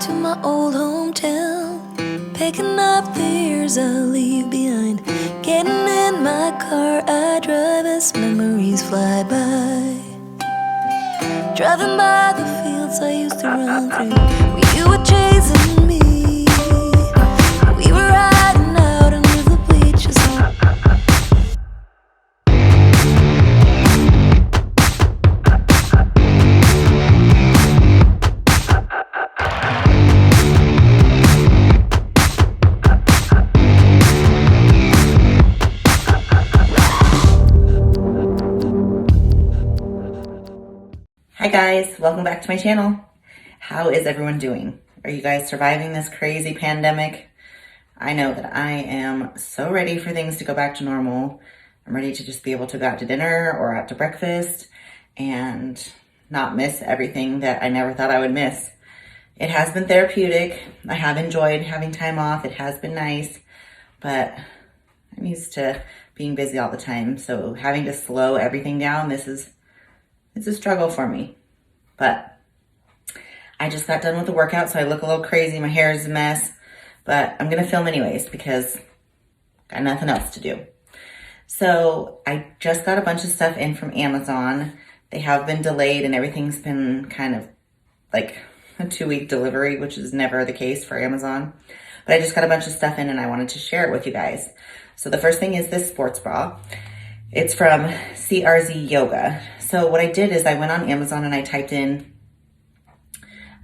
to my old hometown, picking up the years I'll leave behind. Getting in my car, I drive as memories fly by. Driving by the fields I used to run through, where you were chasing me. We were riding out under the bleachers. Hi guys, welcome back to my channel. How is everyone doing? Are you guys surviving this crazy pandemic? I know that I am so ready for things to go back to normal. I'm ready to just be able to go out to dinner or out to breakfast and not miss everything that I never thought I would miss. It has been therapeutic. I have enjoyed having time off. It has been nice, but I'm used to being busy all the time. So having to slow everything down, it's a struggle for me. But I just got done with the workout, so I look a little crazy. My hair is a mess, but I'm gonna film anyways because I got nothing else to do. So I just got a bunch of stuff in from Amazon. They have been delayed and everything's been kind of like a 2-week delivery, which is never the case for Amazon. But I just got a bunch of stuff in and I wanted to share it with you guys. So the first thing is this sports bra. It's from CRZ Yoga. So what I did is I went on Amazon and I typed in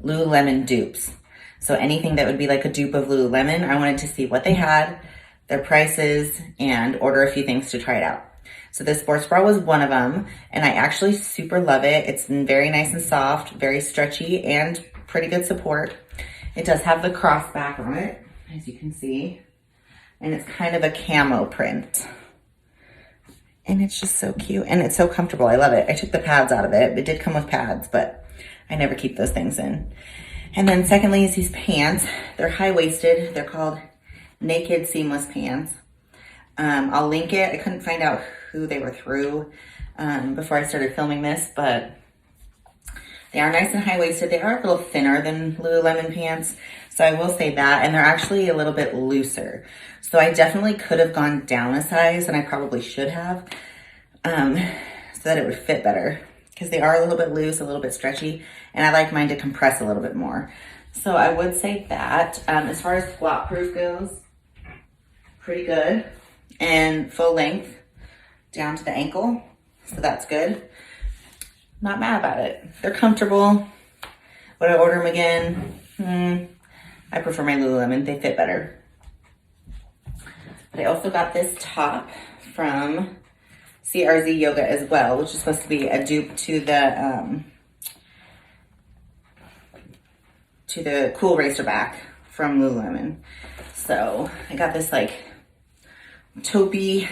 Lululemon Dupes. So anything that would be like a dupe of Lululemon, I wanted to see what they had, their prices, and order a few things to try it out. So this sports bra was one of them, and I actually super love it. It's very nice and soft, very stretchy, and pretty good support. It does have the cross back on it, as you can see, and it's kind of a camo print. And it's just so cute and it's so comfortable. I love it. I took the pads out of it. It did come with pads, but I never keep those things in. And then secondly is these pants. They're high-waisted. They're called Naked Seamless Pants. I'll link it. I couldn't find out who they were through before I started filming this, but they are nice and high-waisted. They are a little thinner than Lululemon pants, so I will say that. And they're actually a little bit looser. So I definitely could have gone down a size, and I probably should have, so that it would fit better. Because they are a little bit loose, a little bit stretchy, and I like mine to compress a little bit more. So I would say that. As far as squat proof goes, pretty good. And full length down to the ankle, so that's good. Not mad about it. They're comfortable. Would I order them again? I prefer my Lululemon. They fit better. But I also got this top from CRZ Yoga as well, which is supposed to be a dupe to the Cool Racer Back from Lululemon. So I got this like taupey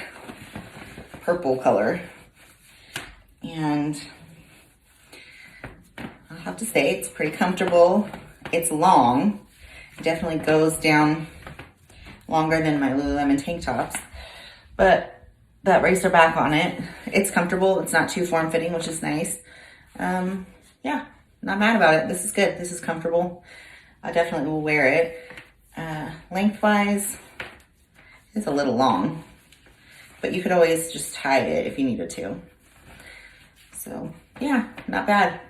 purple color, and I'll have to say it's pretty comfortable. It's long. It definitely goes down longer than my Lululemon tank tops, but that racer back on it, it's comfortable. It's not too form-fitting, which is nice. Yeah, not mad about it. This is good. This is comfortable. I definitely will wear it. Lengthwise, it's a little long, but you could always just tie it if you needed to. So yeah, not bad.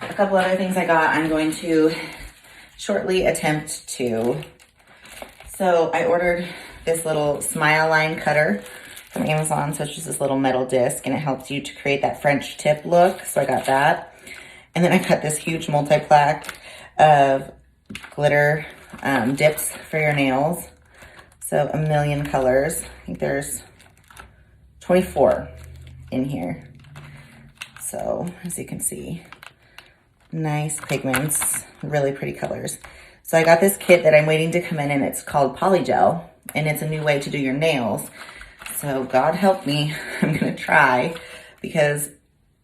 A couple other things I got, I'm going to shortly attempt to. So I ordered this little smile line cutter from Amazon. So it's just this little metal disc and it helps you to create that French tip look. So I got that. And then I got this huge multi-pack of glitter dips for your nails. So a million colors. I think there's 24 in here. So as you can see, nice pigments, really pretty colors. So I got this kit that I'm waiting to come in, and it's called Polygel, and it's a new way to do your nails. So God help me, I'm gonna try, because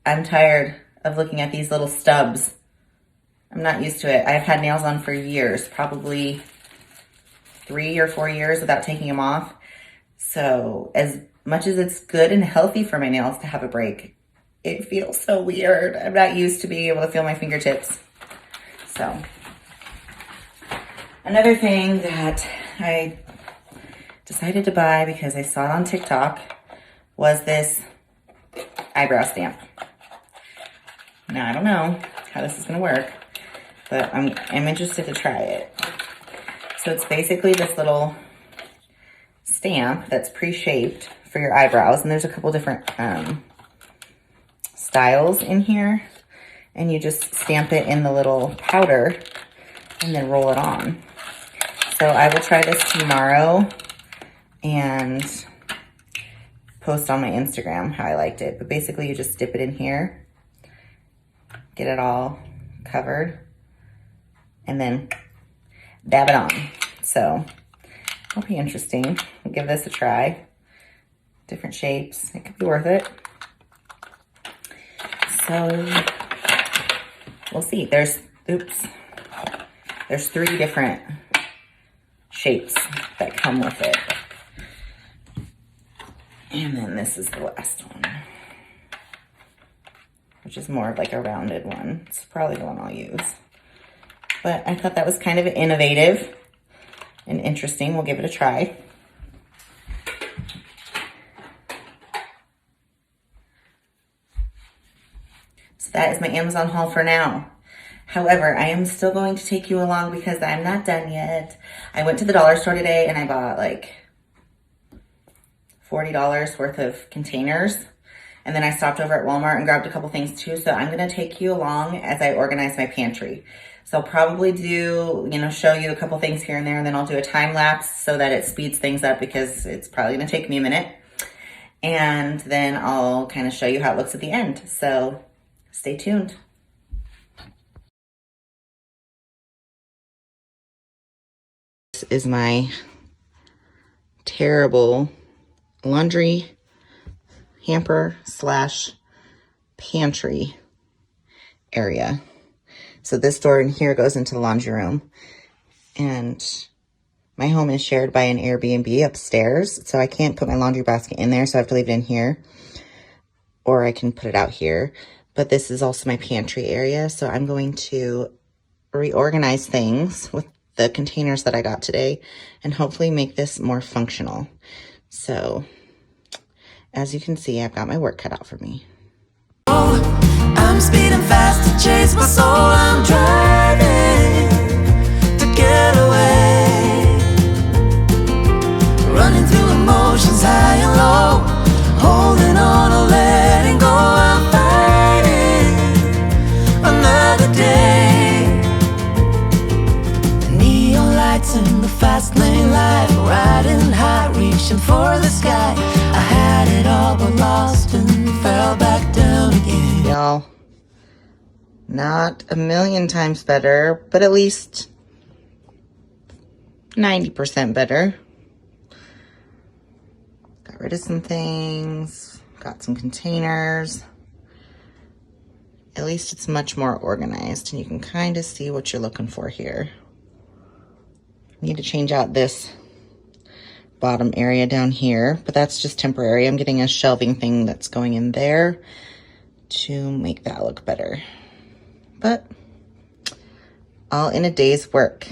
I'm tired of looking at these little stubs. I'm not used to it. I've had nails on for years, probably 3 or 4 years without taking them off. So as much as it's good and healthy for my nails to have a break, it feels so weird. I'm not used to being able to feel my fingertips. So Another thing that I decided to buy because I saw it on TikTok was this eyebrow stamp. Now, I don't know how this is gonna work, but I'm interested to try it. So it's basically this little stamp that's pre-shaped for your eyebrows, and there's a couple different styles in here, and you just stamp it in the little powder and then roll it on. So I will try this tomorrow and post on my Instagram how I liked it. But basically you just dip it in here, get it all covered, and then dab it on. So it'll be interesting. I'll give this a try. Different shapes. It could be worth it. So we'll see. There's 3 different shapes that come with it. And then this is the last one, which is more of like a rounded one. It's probably the one I'll use. But I thought that was kind of innovative and interesting. We'll give it a try. So that is my Amazon haul for now. However, I am still going to take you along because I'm not done yet. I went to the dollar store today and I bought like $40 worth of containers. And then I stopped over at Walmart and grabbed a couple things too. So I'm going to take you along as I organize my pantry. So I'll probably do, show you a couple things here and there, and then I'll do a time lapse so that it speeds things up because it's probably going to take me a minute. And then I'll kind of show you how it looks at the end. So stay tuned. This is my terrible laundry hamper / pantry area. So this door in here goes into the laundry room, and my home is shared by an Airbnb upstairs, so I can't put my laundry basket in there, so I have to leave it in here, or I can put it out here. But this is also my pantry area, so I'm going to reorganize things with the containers that I got today and hopefully make this more functional. So as you can see, I've got my work cut out for me. I'm speeding fast to chase my soul. I'm driving to get away, running through emotions high and low, holding on or letting go. I'm fighting another day. Neon lights in the fast lane life, riding high, reaching for the sky. I had it all but lost and fell back down again. Y'all, not a million times better, but at least 90% better. Got rid of some things, got some containers. At least it's much more organized, and you can kind of see what you're looking for here. Need to change out this bottom area down here, but that's just temporary. I'm getting a shelving thing that's going in there to make that look better. But all in a day's work.